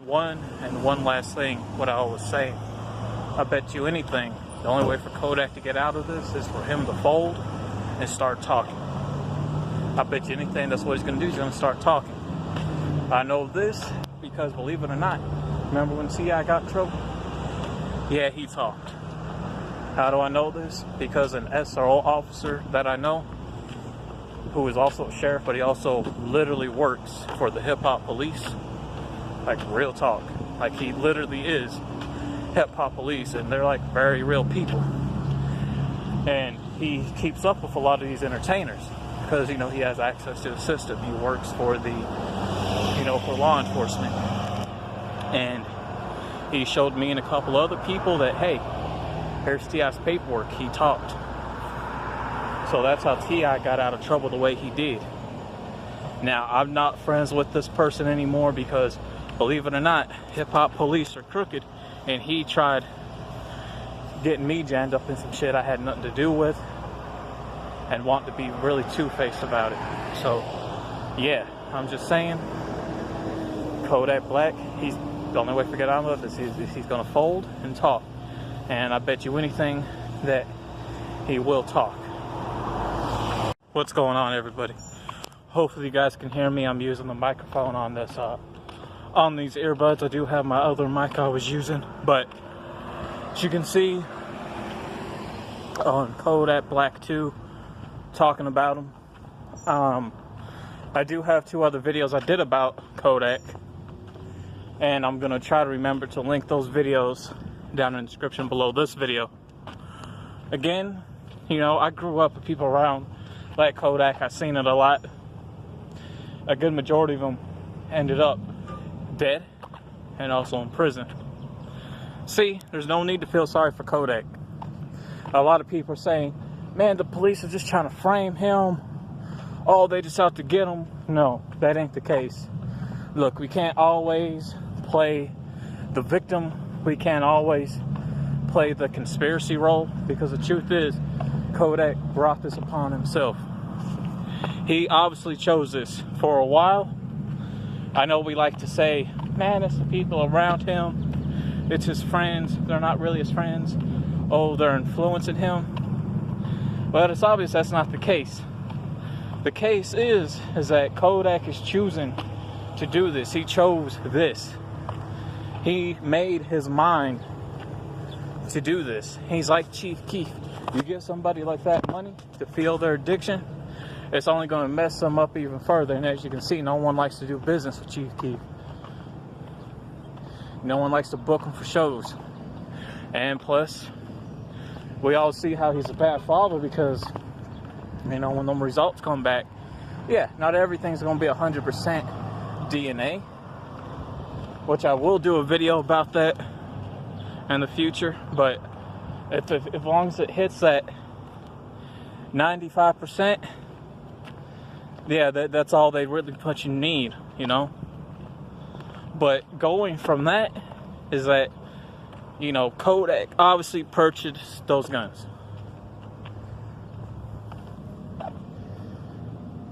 one last thing, what I was saying. I bet you anything, the only way for Kodak to get out of this is for him to fold and start talking. I bet you anything that's what he's going to do. He's going to start talking. I know this because, believe it or not, remember when T.I. got in trouble? Yeah, he talked. How do I know this? Because an SRO officer that I know, who is also a sheriff, but he also literally works for the hip-hop police, like real talk, like he literally is hip-hop police, and they're like very real people. And he keeps up with a lot of these entertainers because, you know, he has access to the system. He works for the, you know, for law enforcement. And he showed me and a couple other people that, hey, here's T.I.'s paperwork. He talked. So that's how T.I. got out of trouble the way he did. Now, I'm not friends with this person anymore because, believe it or not, hip-hop police are crooked, and he tried getting me jammed up in some shit I had nothing to do with and want to be really two-faced about it. So, yeah, I'm just saying, Kodak Black, he's the only way to get out of this is he's going to fold and talk. And I bet you anything that he will talk. What's going on, everybody? Hopefully you guys can hear me. I'm using the microphone on this on these earbuds. I do have my other mic I was using, but as you can see on Kodak Black 2 talking about him. I do have 2 other videos I did about Kodak, and I'm gonna try to remember to link those videos down in the description below this video. Again, you know, I grew up with people around like Kodak. I've seen it a lot. A good majority of them ended up dead and also in prison. See, there's no need to feel sorry for Kodak. A lot of people are saying, man, the police are just trying to frame him. Oh, they just out to get him. No, that ain't the case. Look, we can't always play the victim. We can't always play the conspiracy role, because the truth is, Kodak brought this upon himself. He obviously chose this for a while. I know we like to say, man, it's the people around him. It's his friends. They're not really his friends. Oh, they're influencing him. But it's obvious that's not the case. The case is that Kodak is choosing to do this. He chose this. He made his mind to do this. He's like Chief Keef. You give somebody like that money to feel their addiction, it's only going to mess them up even further. And as you can see, no one likes to do business with Chief Keef. No one likes to book him for shows. And plus, we all see how he's a bad father because, you know, when them results come back, yeah, not everything's going to be 100% DNA. Which I will do a video about that in the future. But as long as it hits that 95%, yeah, that's all they really much need, you know. But going from that is that, you know, Kodak obviously purchased those guns.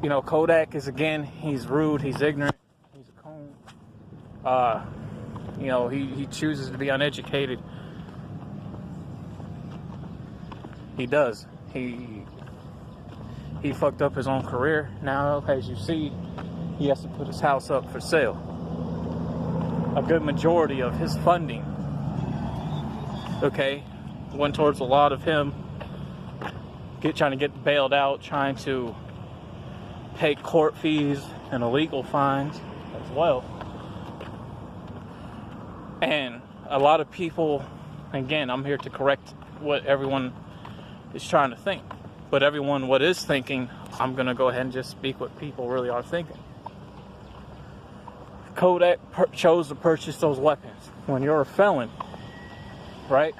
You know, Kodak is, again, he's rude, he's ignorant, he's a coon. You know, he chooses to be uneducated. He does. He fucked up his own career. Now, as you see, he has to put his house up for sale. A good majority of his funding, okay, went towards a lot of him trying to get bailed out, trying to pay court fees and illegal fines as well. And a lot of people, again, I'm here to correct what everyone is trying to think. But everyone what is thinking, I'm going to go ahead and just speak what people really are thinking. Kodak chose to purchase those weapons. When you're a felon, right?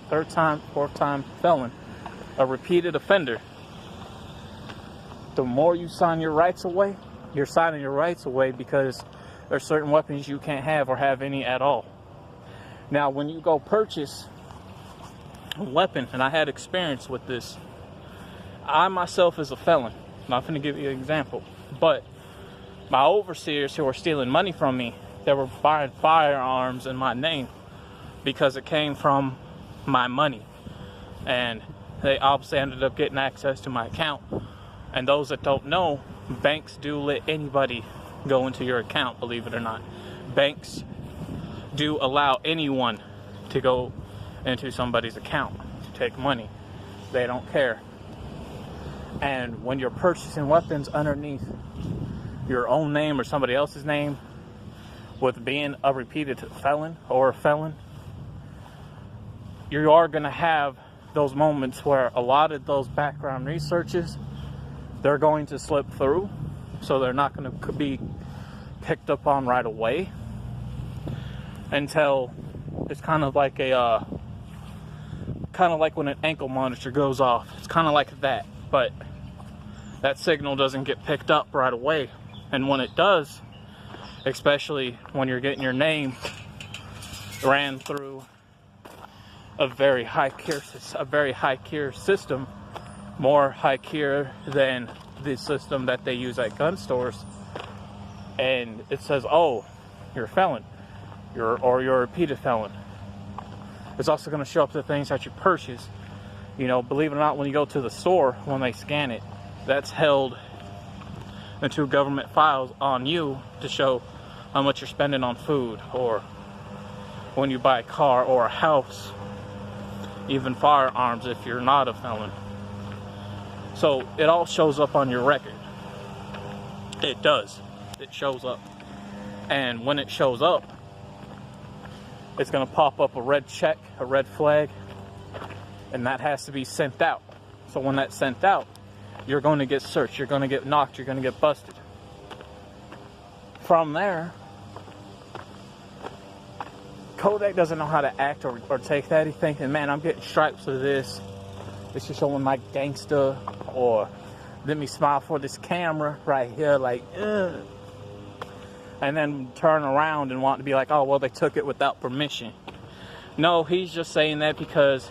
3rd time, 4th time felon, a repeated offender, the more you sign your rights away, you're signing your rights away because there's certain weapons you can't have or have any at all. Now, when you go purchase a weapon, and I had experience with this, I myself is a felon. I'm not going to give you an example, but my overseers who are stealing money from me, they were buying firearms in my name because it came from my money. And they obviously ended up getting access to my account. And those that don't know, banks do let anybody go into your account, believe it or not. Banks do allow anyone to go into somebody's account to take money. They don't care. And when you're purchasing weapons underneath your own name or somebody else's name, with being a repeated felon or a felon, you are going to have those moments where a lot of those background researches, they're going to slip through, so they're not going to be picked up on right away until it's kind of like when an ankle monitor goes off. It's kind of like that, but that signal doesn't get picked up right away. And when it does, especially when you're getting your name ran through a very high tier system, more high tier than the system that they use at gun stores, and it says, oh, you're a felon, you're a repeated felon. It's also going to show up the things that you purchase. You know, believe it or not, when you go to the store, when they scan it, that's held into government files on you to show how much you're spending on food, or when you buy a car or a house, even firearms if you're not a felon. So it all shows up on your record. It does. It shows up. And when it shows up, it's going to pop up a red check, a red flag, and that has to be sent out. So when that's sent out, you're going to get searched, you're going to get knocked, you're going to get busted. From there, Kodak doesn't know how to act or take that. He's thinking, man, I'm getting stripes for this. This is showing my gangster, or let me smile for this camera right here, like, ugh. And then turn around and want to be like, oh, well, they took it without permission. No, he's just saying that because,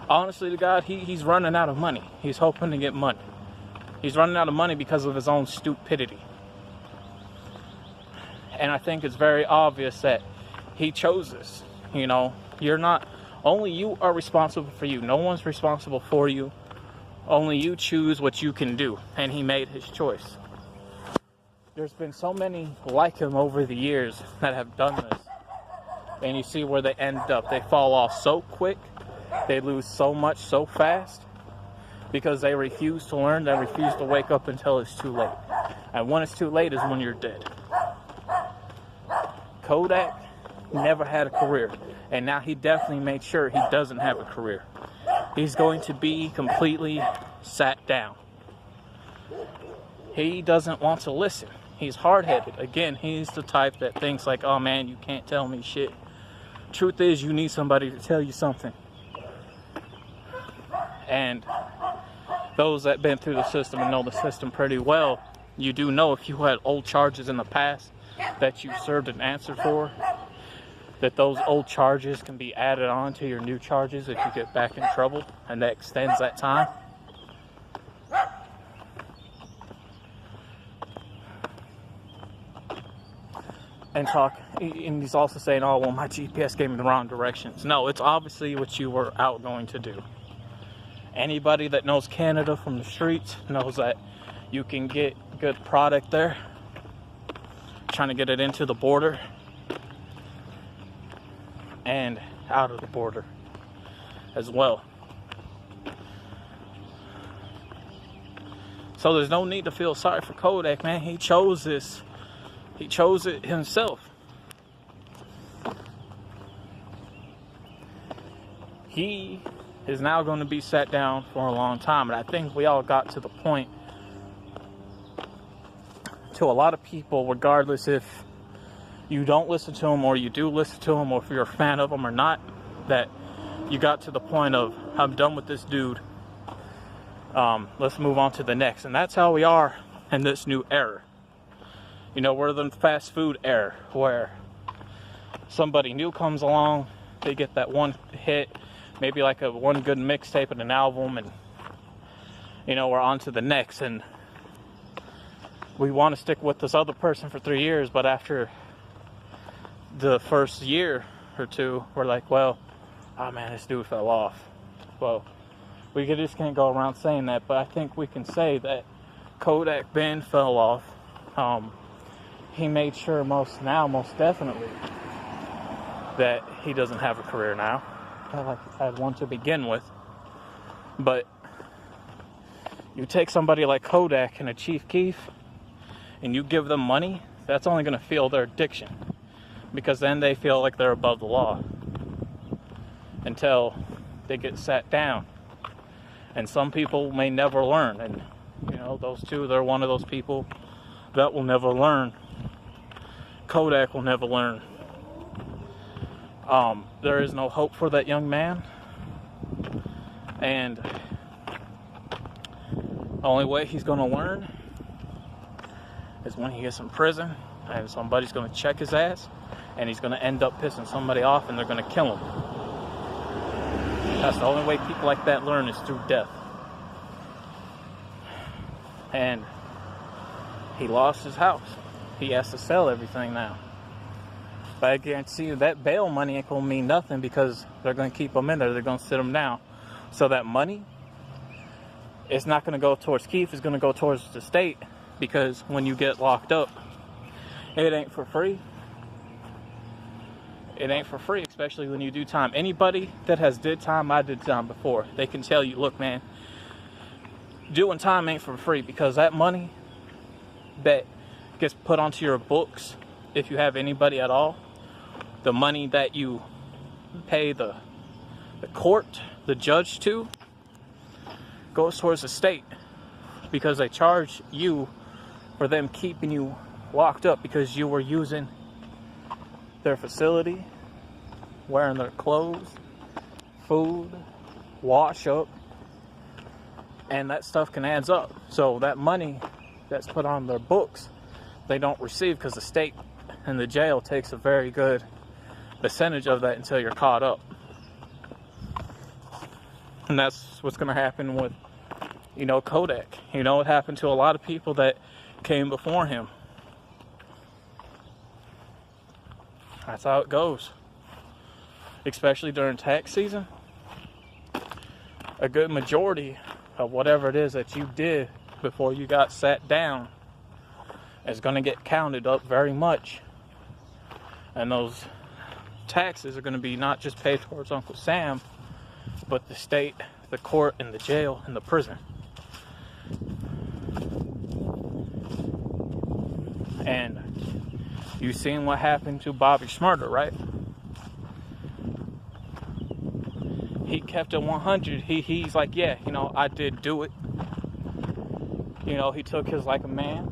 honestly to God, he's running out of money. He's hoping to get money. He's running out of money because of his own stupidity. And I think it's very obvious that he chose this. You know, only you are responsible for you. No one's responsible for you. Only you choose what you can do. And he made his choice. There's been so many like him over the years that have done this. And you see where they end up. They fall off so quick. They lose so much so fast. Because they refuse to learn. They refuse to wake up until it's too late. And when it's too late is when you're dead. Kodak never had a career. And now he definitely made sure he doesn't have a career. He's going to be completely sat down. He doesn't want to listen. He's hard-headed. Again, he's the type that thinks like, oh man, you can't tell me shit. Truth is, you need somebody to tell you something. And those that been through the system and know the system pretty well, you do know if you had old charges in the past that you served an answer for, that those old charges can be added on to your new charges if you get back in trouble, and that extends that time. And he's also saying, oh, well, my GPS gave me the wrong directions. No, it's obviously what you were out going to do. Anybody that knows Canada from the streets knows that you can get good product there. Trying to get it into the border and out of the border as well. So there's no need to feel sorry for Kodak, man. He chose this. He chose it himself. He is now going to be sat down for a long time. And I think we all got to the point, to a lot of people, regardless if you don't listen to him or you do listen to him, or if you're a fan of him or not, that you got to the point of, I'm done with this dude. Let's move on to the next. And that's how we are in this new era. You know, we're the fast food era, where somebody new comes along, they get that one hit, maybe like one good mixtape and an album, and, you know, we're on to the next. And we want to stick with this other person for 3 years, but after the first year or two, we're like, well, oh man, this dude fell off. Well, we just can't go around saying that, but I think we can say that Kodak Ben fell off. He made sure most definitely, that he doesn't have a career now. Like he had one to begin with. But you take somebody like Kodak and a Chief Keef, and you give them money, that's only going to fuel their addiction. Because then they feel like they're above the law. Until they get sat down. And some people may never learn. And, you know, those two, they're one of those people that will never learn. Kodak will never learn. There is no hope for that young man. And the only way he's going to learn is when he gets in prison and somebody's going to check his ass, and he's going to end up pissing somebody off and they're going to kill him. That's the only way people like that learn, is through death. And he lost his house. He has to sell everything now. But I guarantee you that bail money ain't going to mean nothing, because they're going to keep him in there. They're going to sit him down. So that money, it's not going to go towards Keith. It's going to go towards the state, because when you get locked up, it ain't for free. It ain't for free, especially when you do time. Anybody that has did time, I did time before, they can tell you, look, man, doing time ain't for free, because that money that gets put onto your books, if you have anybody at all, the money that you pay the court, the judge to, goes towards the state, because they charge you for them keeping you locked up because you were using their facility, wearing their clothes, food, wash up, and that stuff can add up. So that money that's put on their books, they don't receive, because the state and the jail takes a very good percentage of that until you're caught up. And that's what's going to happen with, you know, Kodak. You know, it happened to a lot of people that came before him. That's how it goes. Especially during tax season. A good majority of whatever it is that you did before you got sat down is going to get counted up very much. And those taxes are going to be not just paid towards Uncle Sam, but the state, the court, and the jail, and the prison. And you've seen what happened to Bobby Shmurda, right? He kept it 100. He's like, yeah, you know, I did do it. You know, he took his like a man,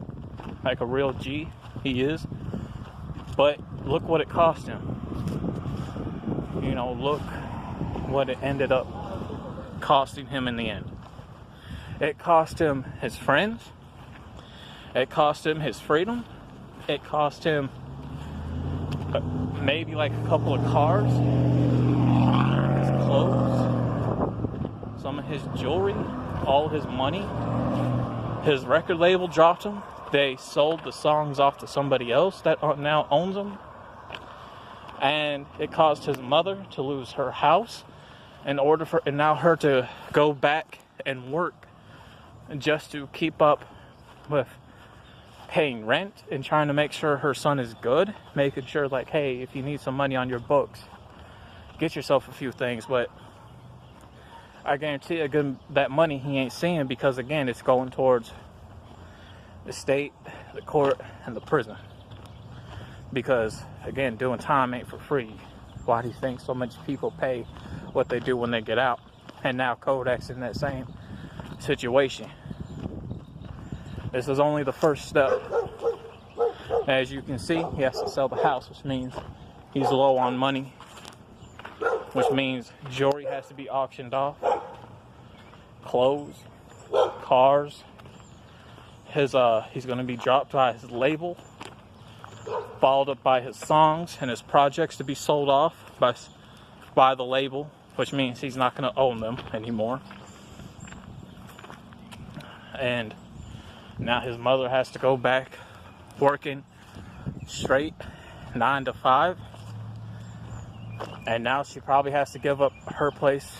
like a real G. He is. But look what it cost him. You know, look what it ended up costing him in the end. It cost him his friends. It cost him his freedom. It cost him maybe like a couple of cars, his clothes, some of his jewelry, all his money. His record label dropped him. They sold the songs off to somebody else that now owns them. And it caused his mother to lose her house in order for, and now her to go back and work just to keep up with paying rent and trying to make sure her son is good, making sure like, hey, if you need some money on your books, get yourself a few things. But I guarantee you that money he ain't seeing, because again, it's going towards the state, the court, and the prison. Because again, doing time ain't for free. Why do you think so much people pay what they do when they get out? And now Kodak's in that same situation. This is only the first step. As you can see, he has to sell the house, which means he's low on money, which means jewelry has to be auctioned off, clothes, cars. He's going to be dropped by his label, followed up by his songs and his projects to be sold off by the label, which means he's not going to own them anymore. And now his mother has to go back working straight 9 to 5 And now she probably has to give up her place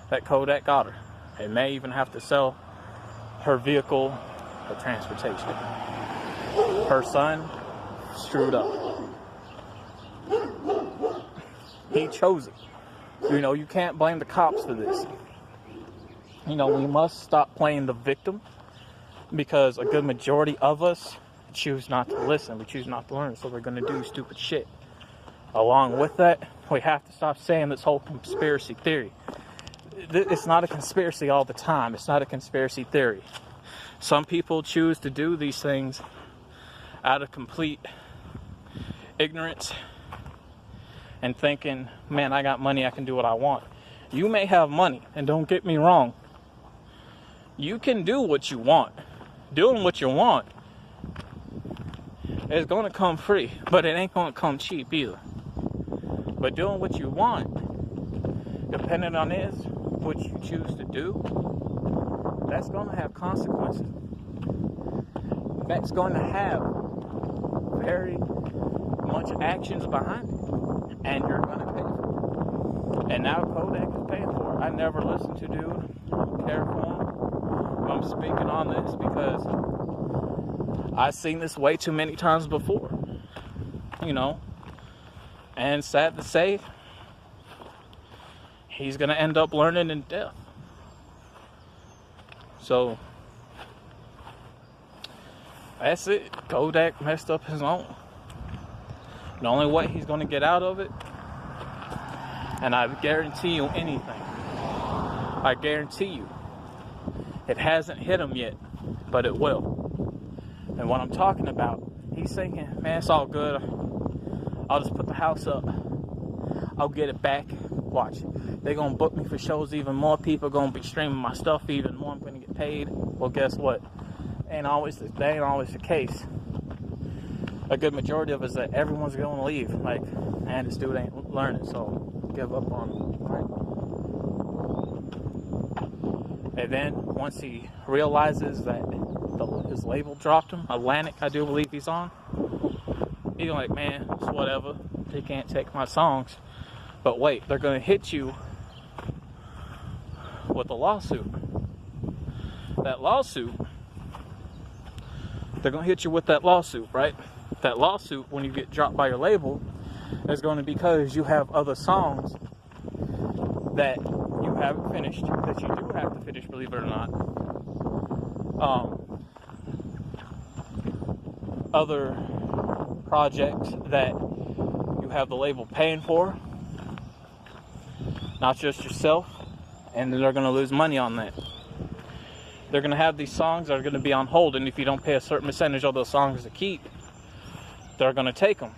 that Kodak got her. And may even have to sell her vehicle, her transportation. Her son screwed up. He chose it. You know, you can't blame the cops for this. You know, we must stop playing the victim, because a good majority of us choose not to listen. We choose not to learn, so we're going to do stupid shit. Along with that, we have to stop saying this whole conspiracy theory. It's not a conspiracy all the time. It's not a conspiracy theory. Some people choose to do these things out of complete ignorance and thinking, man, I got money, I can do what I want. You may have money, and don't get me wrong. You can do what you want. Doing what you want is going to come free, but it ain't going to come cheap either. But doing what you want, depending on what you choose to do, that's going to have consequences. That's going to have very much actions behind it, and you're going to pay for it. And now Kodak is paying for it. I never listened to dude. I don't care for him. I'm speaking on this because I've seen this way too many times before. You know, and sad to say, he's going to end up learning in death. So, that's it. Kodak messed up his own. The only way he's going to get out of it, and I guarantee you anything, I guarantee you, it hasn't hit him yet, but it will. And what I'm talking about, he's thinking, man, it's all good. I'll just put the house up. I'll get it back. Watch. They're going to book me for shows even more. People are going to be streaming my stuff even more. I'm going to get paid. Well, guess what? That ain't always the case. A good majority of us that everyone's going to leave. Like, man, this dude ain't learning, so give up on him. Right? And then once he realizes that his label dropped him, Atlantic, I do believe he's on, he's like, man, it's whatever. They can't take my songs. But wait, they're going to hit you with a lawsuit. That lawsuit, they're going to hit you with that lawsuit, right? That lawsuit, when you get dropped by your label, is going to be because you have other songs that you haven't finished, that you do have to finish, believe it or not. Other projects that you have the label paying for, not just yourself, and they're going to lose money on that. They're going to have these songs that are going to be on hold, and if you don't pay a certain percentage of those songs to keep, they're going to take them.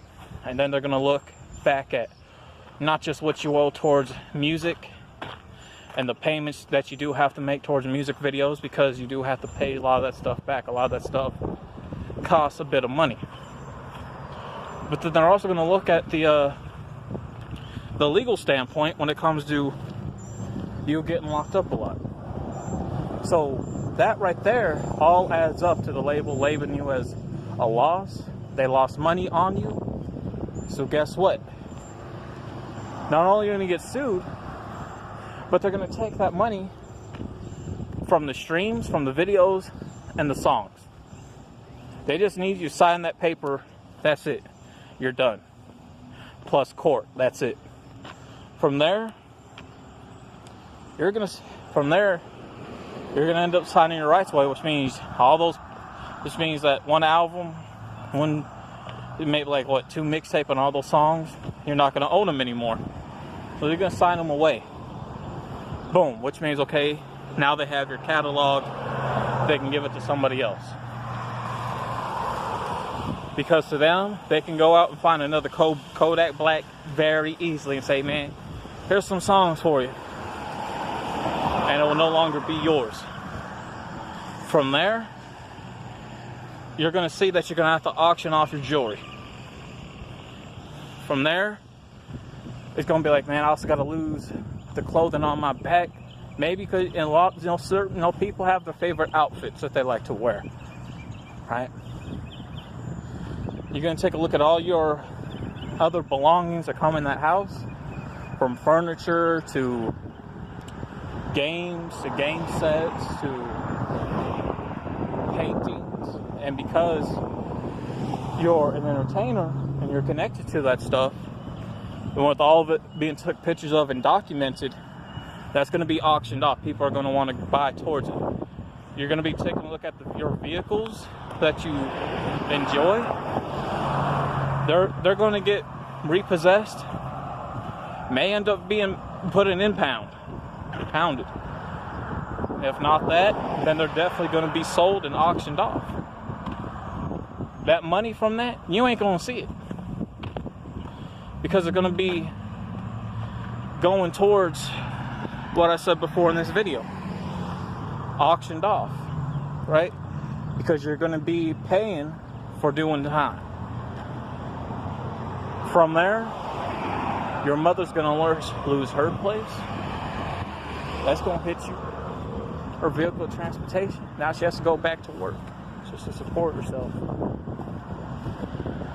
And then they're going to look back at not just what you owe towards music and the payments that you do have to make towards music videos, because you do have to pay a lot of that stuff back. A lot of that stuff costs a bit of money. But then they're also going to look at the legal standpoint when it comes to you getting locked up a lot. So that right there all adds up to the label labeling you as a loss. They lost money on you. So guess what? Not only are you going to get sued, but they're going to take that money from the streams, from the videos, and the songs. They just need you to sign that paper. That's it. You're done. Plus court. That's it. From there, you're gonna end up signing your rights away, which means that one album, maybe like what, 2 mixtape and all those songs, you're not gonna own them anymore. So you're gonna sign them away. Boom. Which means, okay, now they have your catalog. They can give it to somebody else. Because to them, they can go out and find another Kodak Black very easily and say, man, here's some songs for you. And it will no longer be yours. From there, you're going to see that you're going to have to auction off your jewelry. From there, it's going to be like, man, I also got to lose the clothing on my back. Maybe because certain people have their favorite outfits that they like to wear. Right? You're going to take a look at all your other belongings that come in that house, from furniture to games to game sets to paintings. And because you're an entertainer and you're connected to that stuff, and with all of it being took pictures of and documented, that's going to be auctioned off. People are going to want to buy towards it. You're going to be taking a look at your vehicles that you enjoy. They're going to get repossessed. May end up being put in pounded. If not that, then they're definitely going to be sold and auctioned off. That money from that, you ain't going to see it, because they're going to be going towards what I said before in this video, auctioned off, right? Because you're going to be paying for doing time. From there, your mother's going to lose her place. That's going to hit you. Her vehicle of transportation. Now she has to go back to work just to support herself.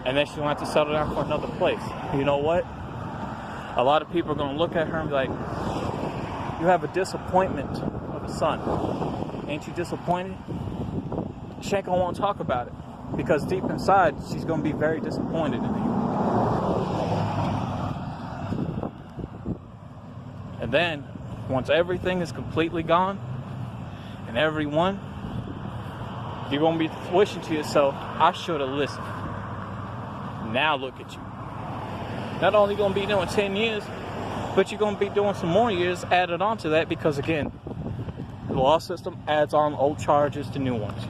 And then she's going to have to settle down for another place. You know what? A lot of people are going to look at her and be like, you have a disappointment of a son. Ain't you disappointed? She ain't going to want to talk about it, because deep inside, she's going to be very disappointed in you. And then, once everything is completely gone, and everyone, you're going to be wishing to yourself, I should have listened. Now look at you. Not only going to be doing 10 years, but you're going to be doing some more years added on to that, because again, the law system adds on old charges to new ones.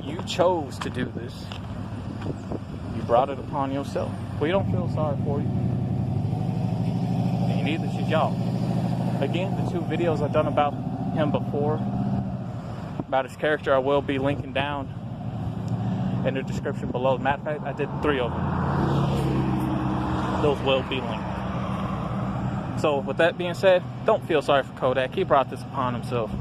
You chose to do this. You brought it upon yourself. We don't feel sorry for you. And neither should y'all. Again, the 2 videos I've done about him before, about his character, I will be linking down in the description below. Matter of fact, I did 3 of them. Those will be linked. So with that being said, don't feel sorry for Kodak. He brought this upon himself.